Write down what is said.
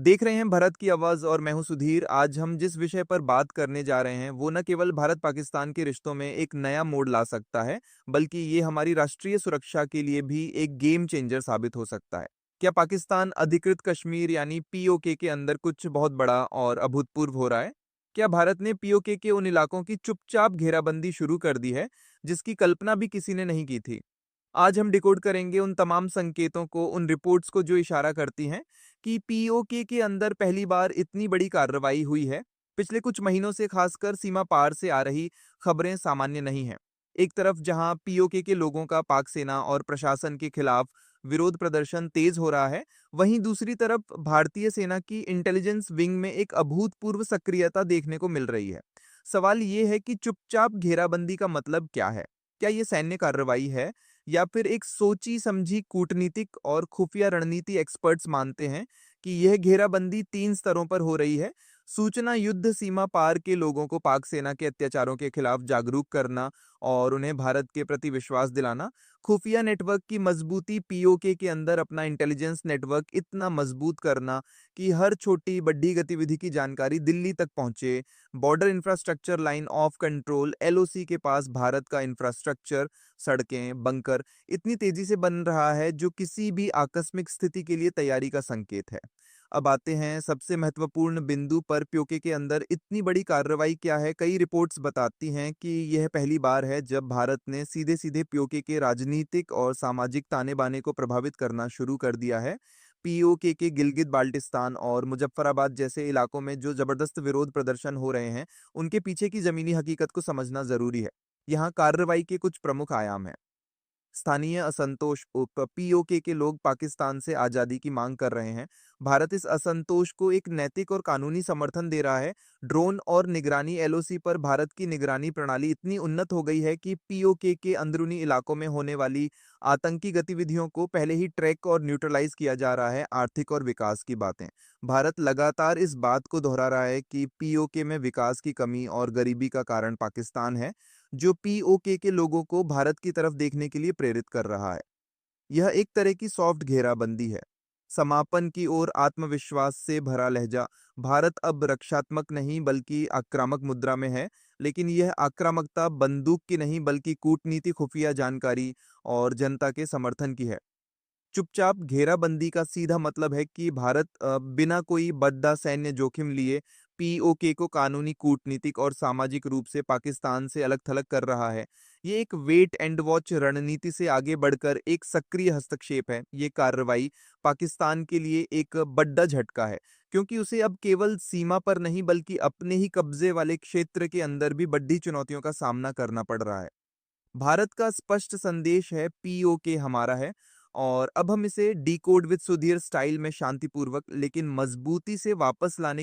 देख रहे हैं भारत की आवाज और मैं हूं सुधीर। आज हम जिस विषय पर बात करने जा रहे हैं वो न केवल भारत पाकिस्तान के रिश्तों में एक नया मोड़ ला सकता है, बल्कि ये हमारी राष्ट्रीय सुरक्षा के लिए भी एक गेम चेंजर साबित हो सकता है। क्या पाकिस्तान अधिकृत कश्मीर यानी पीओके के अंदर कुछ बहुत बड़ा और अभूतपूर्व हो रहा है? क्या भारत ने पीओके के उन इलाकों की चुपचाप घेराबंदी शुरू कर दी है जिसकी कल्पना भी किसी ने नहीं की थी? आज हम डिकोड करेंगे उन तमाम संकेतों को, उन रिपोर्ट्स को जो इशारा करती हैं कि पीओके के अंदर पहली बार इतनी बड़ी कार्रवाई हुई है। पिछले कुछ महीनों से खासकर सीमा पार से आ रही खबरें सामान्य नहीं हैं। एक तरफ जहां पीओके के लोगों का पाक सेना और प्रशासन के खिलाफ विरोध प्रदर्शन तेज हो रहा है, वहीं दूसरी तरफ भारतीय सेना की इंटेलिजेंस विंग में एक अभूतपूर्व सक्रियता देखने को मिल रही है। सवाल ये है कि चुपचाप घेराबंदी का मतलब क्या है? क्या ये सैन्य कार्रवाई है या फिर एक सोची समझी कूटनीतिक और खुफिया रणनीति? एक्सपर्ट्स मानते हैं कि यह घेराबंदी 3 स्तरों पर हो रही है। सूचना युद्ध, सीमा पार के लोगों को पाक सेना के अत्याचारों के खिलाफ जागरूक करना और उन्हें भारत के प्रति विश्वास दिलाना। खुफिया नेटवर्क की मजबूती, पीओके के अंदर अपना इंटेलिजेंस नेटवर्क इतना मजबूत करना कि हर छोटी बड़ी गतिविधि की जानकारी दिल्ली तक पहुंचे। Border infrastructure line of control, LOC के पास भारत का इंफ्रास्ट्रक्चर, सड़कें, बंकर इतनी तेजी से बन रहा है जो किसी भी आकस्मिक स्थिति के लिए तैयारी का संकेत है। अब आते हैं सबसे महत्वपूर्ण बिंदु पर, पीओके के अंदर इतनी बड़ी कार्रवाई क्या है? कई रिपोर्ट्स बताती हैं कि यह पहली बार है जब भारत ने सीधे सीधे पीओके के राजनीतिक और सामाजिक ताने बाने को प्रभावित करना शुरू कर दिया है। पीओके के गिलगित बाल्टिस्तान और मुजफ्फराबाद जैसे इलाकों में जो जबरदस्त विरोध प्रदर्शन हो रहे हैं, उनके पीछे की जमीनी हकीकत को समझना जरूरी है। यहाँ कार्रवाई के कुछ प्रमुख आयाम हैं। स्थानीय असंतोष, पीओके के लोग पाकिस्तान से आजादी की मांग कर रहे हैं। भारत इस असंतोष को एक नैतिक और कानूनी समर्थन दे रहा है। ड्रोन और निगरानी, एलओसी पर भारत की निगरानी प्रणाली इतनी उन्नत हो गई है कि पीओके के अंदरूनी इलाकों में होने वाली आतंकी गतिविधियों को पहले ही ट्रैक और न्यूट्रलाइज किया जा रहा है। आर्थिक और विकास की बातें, भारत लगातार इस बात को दोहरा रहा है कि पीओके में विकास की कमी और गरीबी का कारण पाकिस्तान है, जो पीओके के लोगों को भारत की तरफ देखने के लिए प्रेरित कर रहा है। यह एक तरह की सॉफ्ट घेराबंदी है। समापन की ओर आत्मविश्वास से भरा लहजा, भारत अब रक्षात्मक नहीं बल्कि आक्रामक मुद्रा में है। लेकिन यह आक्रामकता बंदूक की नहीं बल्कि कूटनीति, खुफिया जानकारी और जनता के समर्थन की है। चुपचाप घेराबंदी का सीधा मतलब है कि भारत बिना कोई बड़ा सैन्य जोखिम लिए पीओके को कानूनी, कूटनीतिक और सामाजिक रूप से पाकिस्तान से अलग-थलग कर रहा है। ये एक वेट एंड वॉच रणनीति से आगे बढ़कर एक सक्रिय हस्तक्षेप है। ये कार्रवाई पाकिस्तान के लिए एक बड़ा झटका है, क्योंकि उसे अब केवल सीमा पर नहीं बल्कि अपने ही कब्जे वाले क्षेत्र के अंदर भी बड़ी चुनौतियों का सामना करना पड़ रहा है। भारत का स्पष्ट संदेश है, पीओके हमारा है। और अब हम इसे डिकोड विद सुधीर स्टाइल में शांतिपूर्वक लेकिन मजबूती से वापस लाने की